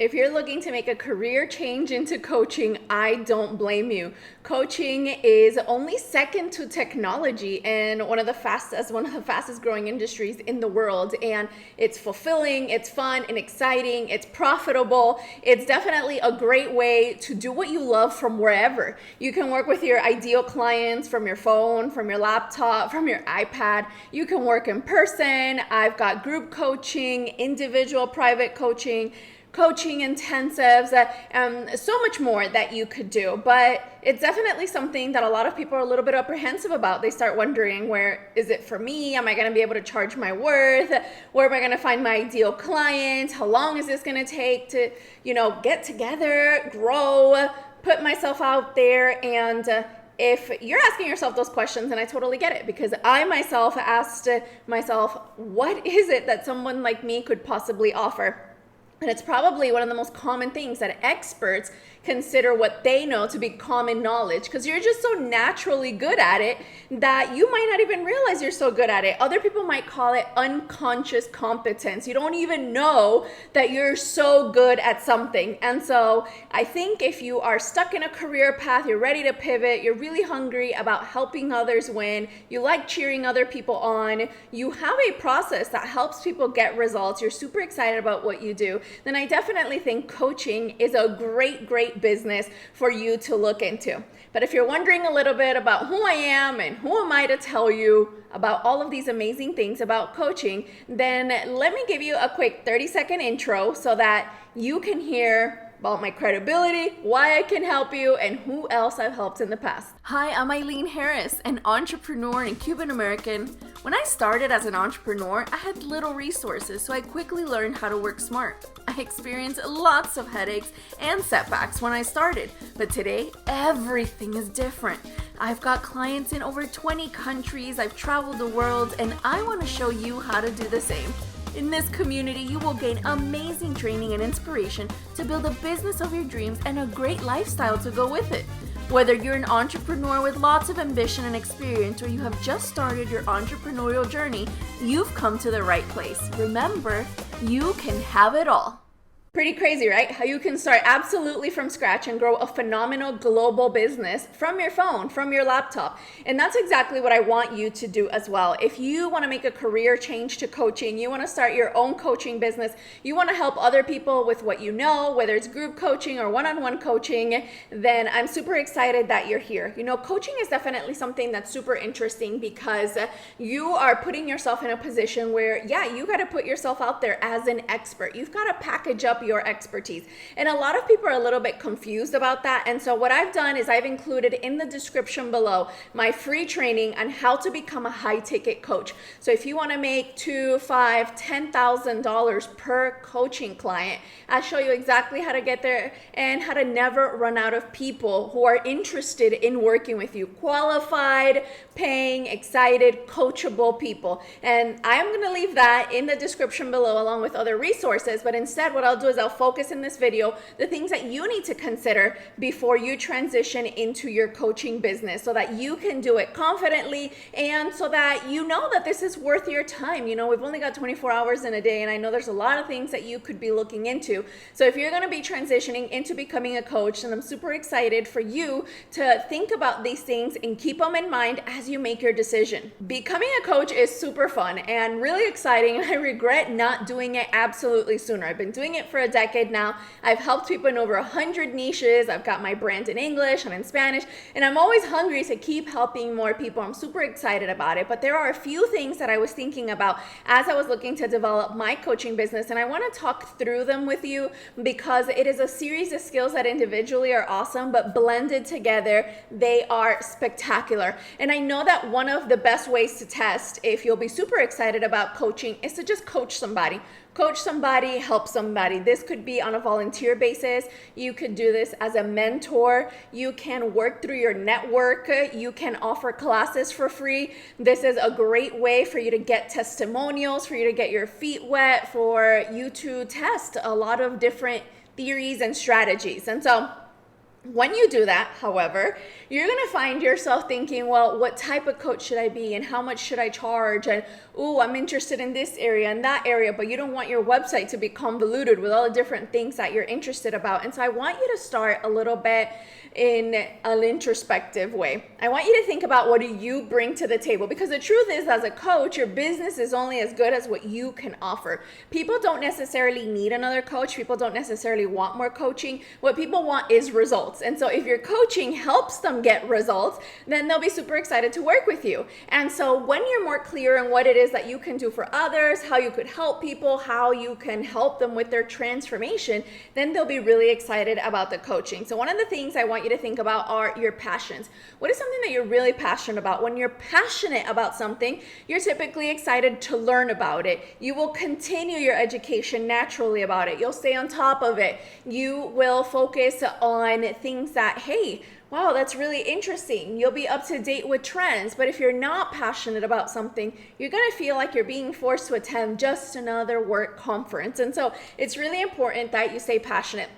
If you're looking to make a career change into coaching, I don't blame you. Coaching is only second to technology and one of the fastest growing industries in the world. And it's fulfilling, it's fun and exciting, it's profitable. It's definitely a great way to do what you love from wherever. You can work with your ideal clients from your phone, from your laptop, from your iPad. You can work in person. I've got group coaching, individual private coaching intensives, so much more that you could do. But it's definitely something that a lot of people are a little bit apprehensive about. They start wondering, where is it for me? Am I going to be able to charge my worth? Where am I going to find my ideal client? How long is this going to take to, get together, grow, put myself out there? And if you're asking yourself those questions, then I totally get it, because I myself asked myself, what is it that someone like me could possibly offer? And it's probably one of the most common things that experts consider what they know to be common knowledge, because you're just so naturally good at it that you might not even realize you're so good at it. Other people might call it unconscious competence. You don't even know that you're so good at something. And so I think if you are stuck in a career path, you're ready to pivot, you're really hungry about helping others win, you like cheering other people on, you have a process that helps people get results, you're super excited about what you do, then I definitely think coaching is a great business for you to look into. But if you're wondering a little bit about who I am and who am I to tell you about all of these amazing things about coaching, then let me give you a quick 30-second intro so that you can hear about my credibility, why I can help you, and who else I've helped in the past. Hi, I'm Ilean Harris, an entrepreneur and Cuban American. When I started as an entrepreneur, I had little resources, so I quickly learned how to work smart. I experienced lots of headaches and setbacks when I started, but today, everything is different. I've got clients in over 20 countries, I've traveled the world, and I want to show you how to do the same. In this community, you will gain amazing training and inspiration to build a business of your dreams and a great lifestyle to go with it. Whether you're an entrepreneur with lots of ambition and experience, or you have just started your entrepreneurial journey, you've come to the right place. Remember, you can have it all. Pretty crazy, right? How you can start absolutely from scratch and grow a phenomenal global business from your phone, from your laptop. And that's exactly what I want you to do as well. If you want to make a career change to coaching, you want to start your own coaching business, you want to help other people with what you know, whether it's group coaching or one-on-one coaching, then I'm super excited that you're here. Coaching is definitely something that's super interesting, because you are putting yourself in a position where, you got to put yourself out there as an expert. You've got to package up your expertise. And a lot of people are a little bit confused about that. And so what I've done is I've included in the description below my free training on how to become a high ticket coach. So if you want to make $2,000, $5,000, $10,000 per coaching client, I'll show you exactly how to get there and how to never run out of people who are interested in working with you. Qualified, paying, excited, coachable people. And I'm going to leave that in the description below along with other resources. But instead, what I'll do is I'll focus in this video the things that you need to consider before you transition into your coaching business, so that you can do it confidently and so that you know that this is worth your time. We've only got 24 hours in a day, and I know there's a lot of things that you could be looking into. So if you're going to be transitioning into becoming a coach, then I'm super excited for you to think about these things and keep them in mind as you make your decision. Becoming a coach is super fun and really exciting, and I regret not doing it absolutely sooner. I've been doing it for a decade now. I've helped people in over 100 niches. I've got my brand in English and in Spanish, and I'm always hungry to keep helping more people. I'm super excited about it, but there are a few things that I was thinking about as I was looking to develop my coaching business, and I want to talk through them with you, because it is a series of skills that individually are awesome, but blended together, they are spectacular. And I know that one of the best ways to test if you'll be super excited about coaching is to just coach somebody. Coach somebody, help somebody. This could be on a volunteer basis. You could do this as a mentor. You can work through your network. You can offer classes for free. This is a great way for you to get testimonials, for you to get your feet wet, for you to test a lot of different theories and strategies. And so When you do that, however, you're going to find yourself thinking, well, what type of coach should I be and how much should I charge? And, ooh, I'm interested in this area and that area, but you don't want your website to be convoluted with all the different things that you're interested about. And so I want you to start a little bit in an introspective way. I want you to think about what do you bring to the table, because the truth is, as a coach, your business is only as good as what you can offer. People don't necessarily need another coach. People don't necessarily want more coaching. What people want is results. And so if your coaching helps them get results, then they'll be super excited to work with you. And so when you're more clear on what it is that you can do for others, how you could help people, how you can help them with their transformation, then they'll be really excited about the coaching. So one of the things I want you to think about are your passions. What is something that you're really passionate about? When you're passionate about something, you're typically excited to learn about it. You will continue your education naturally about it. You'll stay on top of it. You will focus on things that, hey, wow, that's really interesting. You'll be up to date with trends. But if you're not passionate about something, you're going to feel like you're being forced to attend just another work conference. And so it's really important that you stay passionate.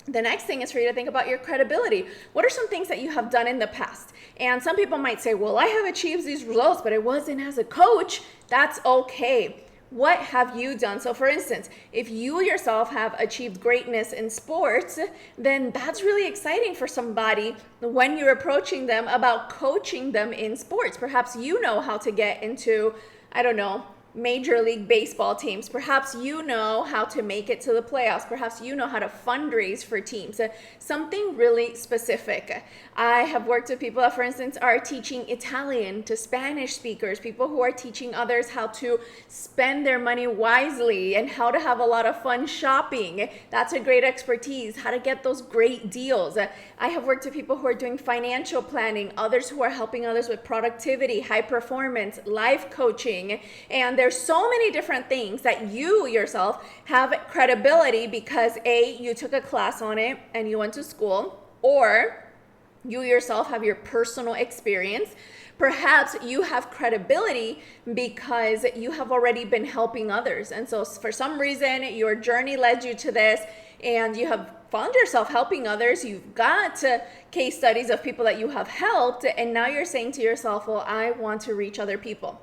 The next thing is for you to think about your credibility. What are some things that you have done in the past? And some people might say, well, I have achieved these results, but it wasn't as a coach. That's okay. What have you done? So for instance, if you yourself have achieved greatness in sports, then that's really exciting for somebody when you're approaching them about coaching them in sports. Perhaps you know how to get into, I don't know, Major League Baseball teams. Perhaps you know how to make it to the playoffs. Perhaps you know how to fundraise for teams. Something really specific. I have worked with people that, for instance, are teaching Italian to Spanish speakers, people who are teaching others how to spend their money wisely and how to have a lot of fun shopping. That's a great expertise, how to get those great deals. I have worked with people who are doing financial planning, others who are helping others with productivity, high performance, life coaching, and there's so many different things that you yourself have credibility because A, you took a class on it and you went to school, or you yourself have your personal experience. Perhaps you have credibility because you have already been helping others. And so for some reason, your journey led you to this and you have found yourself helping others. You've got case studies of people that you have helped, and now you're saying to yourself, well, I want to reach other people.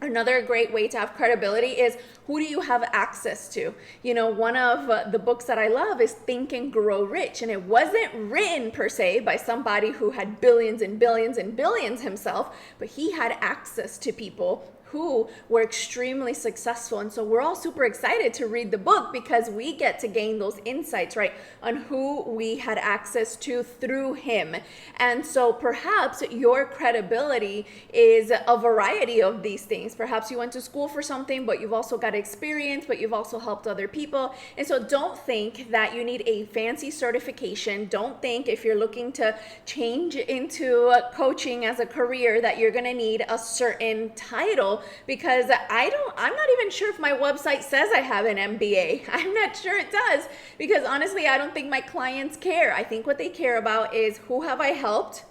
Another great way to have credibility is, who do you have access to? You know, one of the books that I love is Think and Grow Rich. And it wasn't written per se by somebody who had billions and billions and billions himself, but he had access to people who were extremely successful. And so we're all super excited to read the book because we get to gain those insights, right, on who we had access to through him. And so perhaps your credibility is a variety of these things. Perhaps you went to school for something, but you've also got experience, but you've also helped other people. And so don't think that you need a fancy certification. Don't think if you're looking to change into coaching as a career that you're going to need a certain title, because I'm not even sure if my website says I have an MBA. I'm not sure it does, because honestly, I don't think my clients care. I think what they care about is, who have I helped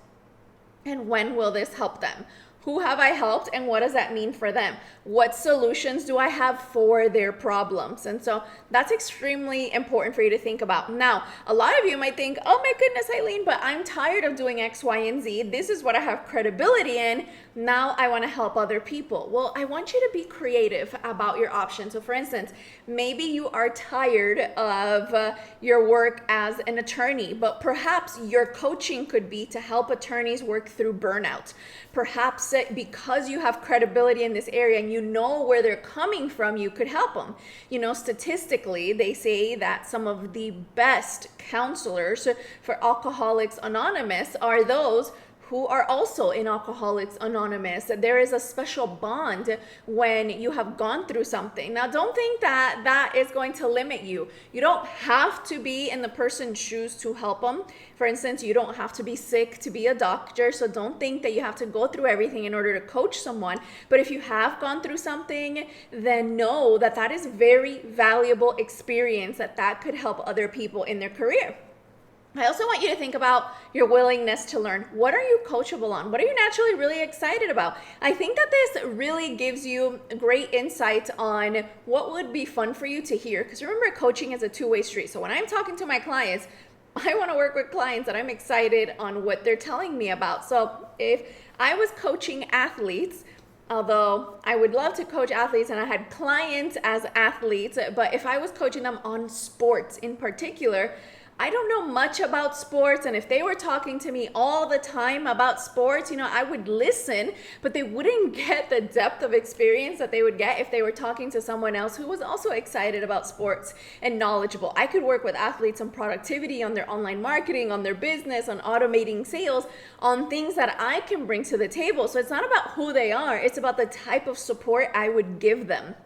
and when will this help them? Who have I helped and what does that mean for them? What solutions do I have for their problems? And so that's extremely important for you to think about. Now, a lot of you might think, oh my goodness, Ilean, but I'm tired of doing X, Y, and Z. This is what I have credibility in. Now I want to help other people. Well, I want you to be creative about your options. So for instance, maybe you are tired of your work as an attorney, but perhaps your coaching could be to help attorneys work through burnout. Perhaps because you have credibility in this area and you know where they're coming from, you could help them. You know, statistically, they say that some of the best counselors for Alcoholics Anonymous are those who are also in Alcoholics Anonymous. There is a special bond when you have gone through something. Now, don't think that that is going to limit you. You don't have to be in the person's shoes to help them. For instance, you don't have to be sick to be a doctor, so don't think that you have to go through everything in order to coach someone. But if you have gone through something, then know that that is very valuable experience, that could help other people in their career. I also want you to think about your willingness to learn. What are you coachable on? What are you naturally really excited about? I think that this really gives you great insight on what would be fun for you to hear. Because remember, coaching is a two-way street. So when I'm talking to my clients, I want to work with clients that I'm excited on what they're telling me about. So if I was coaching athletes, although I would love to coach athletes and I had clients as athletes, but if I was coaching them on sports in particular, I don't know much about sports, and if they were talking to me all the time about sports, I would listen, but they wouldn't get the depth of experience that they would get if they were talking to someone else who was also excited about sports and knowledgeable. I could work with athletes on productivity, on their online marketing, on their business, on automating sales, on things that I can bring to the table. So it's not about who they are, it's about the type of support I would give them.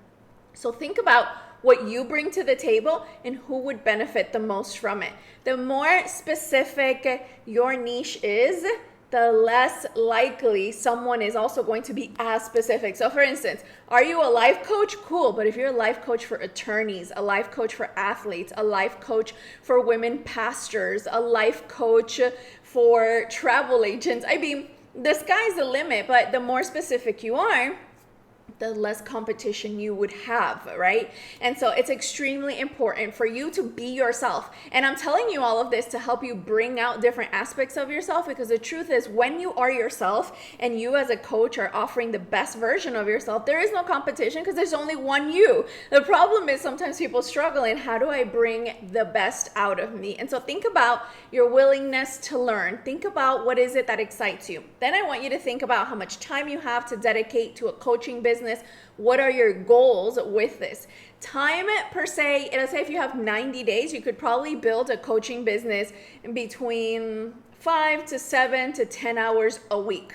So think about what you bring to the table and who would benefit the most from it. The more specific your niche is, the less likely someone is also going to be as specific. So for instance, are you a life coach? Cool, but if you're a life coach for attorneys, a life coach for athletes, a life coach for women pastors, a life coach for travel agents, the sky's the limit, but the more specific you are, the less competition you would have, right? And so it's extremely important for you to be yourself. And I'm telling you all of this to help you bring out different aspects of yourself, because the truth is, when you are yourself and you as a coach are offering the best version of yourself, there is no competition because there's only one you. The problem is sometimes people struggle in, how do I bring the best out of me? And so think about your willingness to learn. Think about what is it that excites you. Then I want you to think about how much time you have to dedicate to a coaching business. What are your goals with this? Time per se, let's say if you have 90 days, you could probably build a coaching business in between 5 to 7 to 10 hours a week.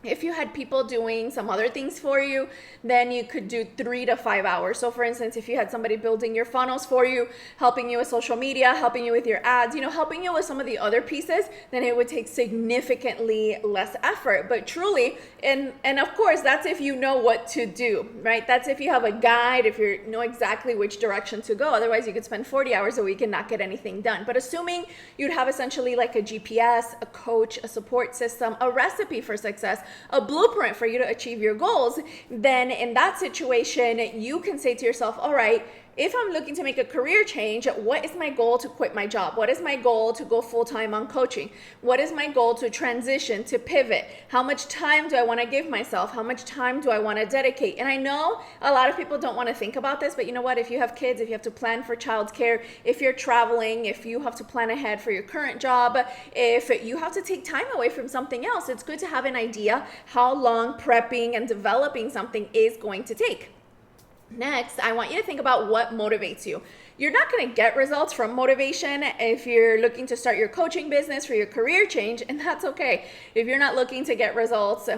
If you had people doing some other things for you, then you could do 3 to 5 hours. So for instance, if you had somebody building your funnels for you, helping you with social media, helping you with your ads, helping you with some of the other pieces, then it would take significantly less effort. But truly, and of course, that's if you know what to do, right? That's if you have a guide, if you know exactly which direction to go. Otherwise, you could spend 40 hours a week and not get anything done. But assuming you'd have essentially like a GPS, a coach, a support system, a recipe for success, a blueprint for you to achieve your goals, then in that situation, you can say to yourself, all right, if I'm looking to make a career change, what is my goal to quit my job? What is my goal to go full-time on coaching? What is my goal to transition, to pivot? How much time do I want to give myself? How much time do I want to dedicate? And I know a lot of people don't want to think about this, but you know what? If you have kids, if you have to plan for childcare, if you're traveling, if you have to plan ahead for your current job, if you have to take time away from something else, it's good to have an idea how long prepping and developing something is going to take. Next, I want you to think about what motivates you. You're not going to get results from motivation if you're looking to start your coaching business for your career change, and that's okay. If you're not looking to get results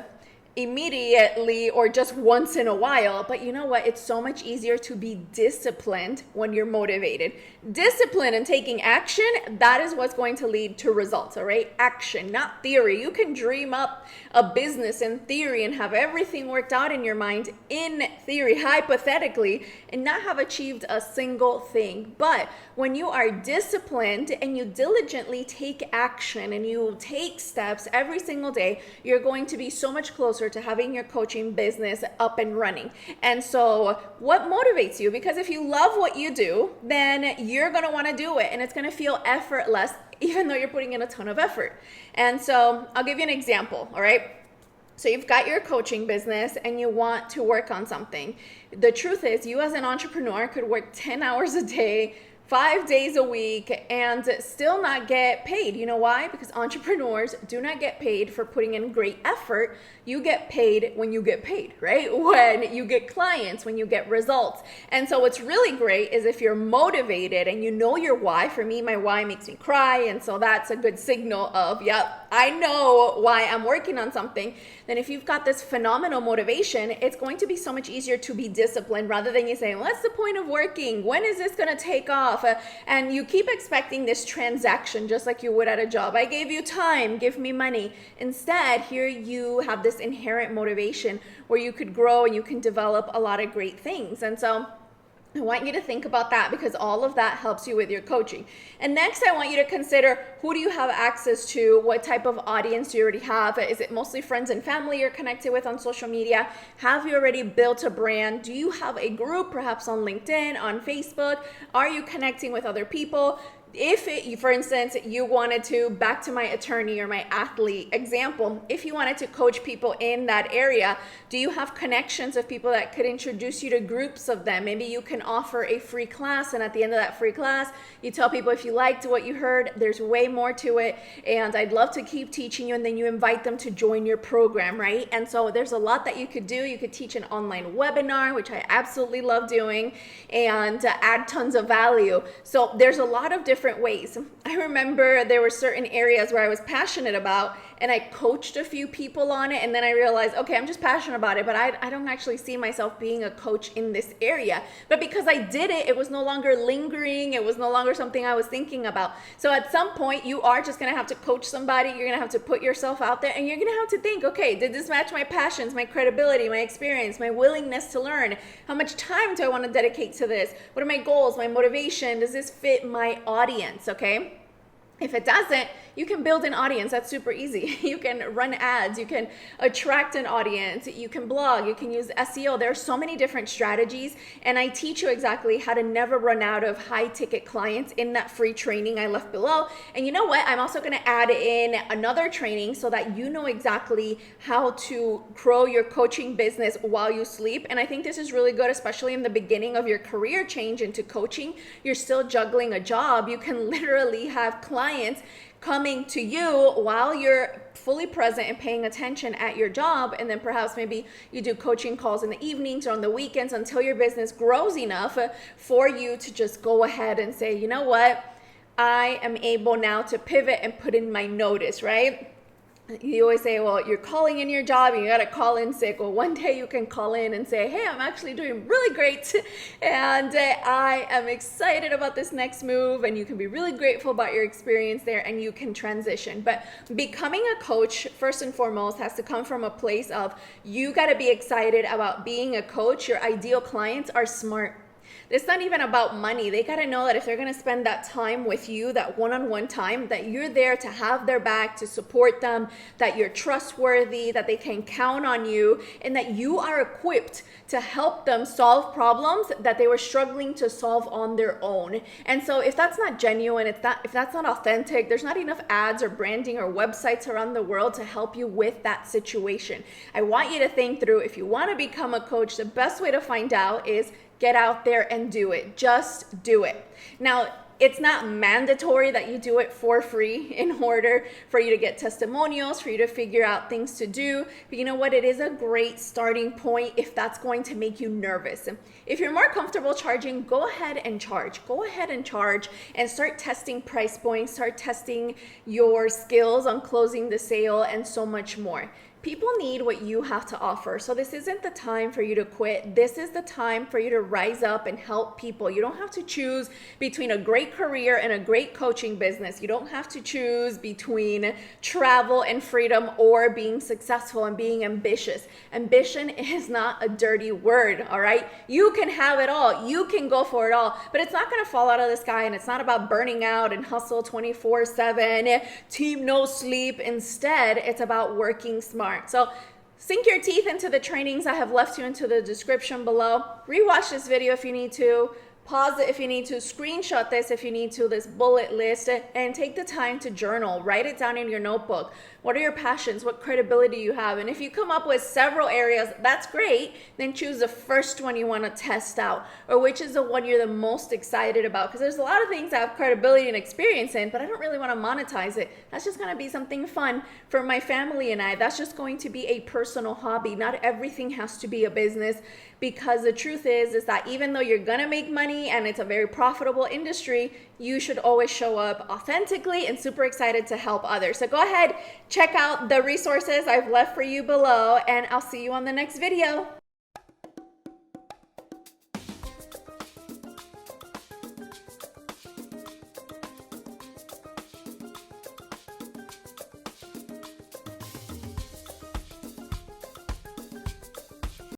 immediately or just once in a while, but you know what? It's so much easier to be disciplined when you're motivated. Discipline and taking action, that is what's going to lead to results, all right? Action, not theory. You can dream up a business in theory and have everything worked out in your mind in theory, hypothetically, and not have achieved a single thing. But when you are disciplined and you diligently take action and you take steps every single day, you're going to be so much closer to having your coaching business up and running. And so what motivates you? Because if you love what you do, then you're going to want to do it, and it's going to feel effortless even though you're putting in a ton of effort. And so I'll give you an example, all right? So you've got your coaching business and you want to work on something. The truth is, you as an entrepreneur could work 10 hours a day, 5 days a week, and still not get paid. You know why? Because entrepreneurs do not get paid for putting in great effort. You get paid when you get paid, right? When you get clients, when you get results. And so what's really great is if you're motivated and you know your why. For me, my why makes me cry. And so that's a good signal of, yep, I know why I'm working on something. Then if you've got this phenomenal motivation, it's going to be so much easier to be disciplined rather than you saying, what's the point of working? When is this going to take off? And you keep expecting this transaction just like you would at a job. I gave you time, give me money. Instead, here you have this inherent motivation where you could grow and you can develop a lot of great things. And so I want you to think about that, because all of that helps you with your coaching. And next, I want you to consider, who do you have access to? What type of audience do you already have? Is it mostly friends and family you're connected with on social media? Have you already built a brand? Do you have a group, perhaps on LinkedIn, on Facebook? Are you connecting with other people? For instance, you wanted to, back to my attorney or my athlete example, if you wanted to coach people in that area, do you have connections of people that could introduce you to groups of them? Maybe you can offer a free class, and at the end of that free class, you tell people, if you liked what you heard, there's way more to it, and I'd love to keep teaching you, and then you invite them to join your program, right? And so there's a lot that you could do. You could teach an online webinar, which I absolutely love doing, and add tons of value. So there's a lot of different ways. I remember there were certain areas where I was passionate about, and I coached a few people on it, and then I realized, okay, I'm just passionate about it, but I don't actually see myself being a coach in this area. But because I did it, it was no longer lingering, it was no longer something I was thinking about. So at some point, you are just gonna have to coach somebody, you're gonna have to put yourself out there, and you're gonna have to think, okay, did this match my passions, my credibility, my experience, my willingness to learn? How much time do I wanna dedicate to this? What are my goals, my motivation? Does this fit my audience, okay? If it doesn't, you can build an audience. That's super easy. You can run ads, you can attract an audience, you can blog, you can use SEO. There are so many different strategies, and I teach you exactly how to never run out of high ticket clients in that free training I left below. And you know what? I'm also gonna add in another training so that you know exactly how to grow your coaching business while you sleep. And I think this is really good, especially in the beginning of your career change into coaching. You're still juggling a job. You can literally have clients coming to you while you're fully present and paying attention at your job, and then perhaps maybe you do coaching calls in the evenings or on the weekends until your business grows enough for you to just go ahead and say, you know what, I am able now to pivot and put in my notice, right? You always say, well, you're calling in your job and you got to call in sick. Well, one day you can call in and say, hey, I'm actually doing really great and I am excited about this next move, and you can be really grateful about your experience there and you can transition. But becoming a coach, first and foremost, has to come from a place of you got to be excited about being a coach. Your ideal clients are smart. It's not even about money. They got to know that if they're going to spend that time with you, that one-on-one time, that you're there to have their back, to support them, that you're trustworthy, that they can count on you, and that you are equipped to help them solve problems that they were struggling to solve on their own. And so if that's not genuine, if that's not authentic, there's not enough ads or branding or websites around the world to help you with that situation. I want you to think through, if you want to become a coach, the best way to find out is get out there and do it. Just do it. Now, it's not mandatory that you do it for free in order for you to get testimonials, for you to figure out things to do. But you know what? It is a great starting point if that's going to make you nervous. If you're more comfortable charging, go ahead and charge. Go ahead and charge and start testing price points, start testing your skills on closing the sale, and so much more. People need what you have to offer. So this isn't the time for you to quit. This is the time for you to rise up and help people. You don't have to choose between a great career and a great coaching business. You don't have to choose between travel and freedom or being successful and being ambitious. Ambition is not a dirty word, all right? You can have it all. You can go for it all, but it's not gonna fall out of the sky, and it's not about burning out and hustle 24/7, team no sleep. Instead, it's about working smart. So sink your teeth into the trainings I have left you into the description below. Rewatch this video if you need to. Pause it if you need to, screenshot this if you need to, this bullet list, and take the time to journal. Write it down in your notebook. What are your passions? What credibility you have? And if you come up with several areas, that's great. Then choose the first one you want to test out, or which is the one you're the most excited about. Because there's a lot of things I have credibility and experience in, but I don't really want to monetize it. That's just going to be something fun for my family and I. That's just going to be a personal hobby. Not everything has to be a business, because the truth is that even though you're going to make money and it's a very profitable industry, you should always show up authentically and super excited to help others. So go ahead, check out the resources I've left for you below, and I'll see you on the next video.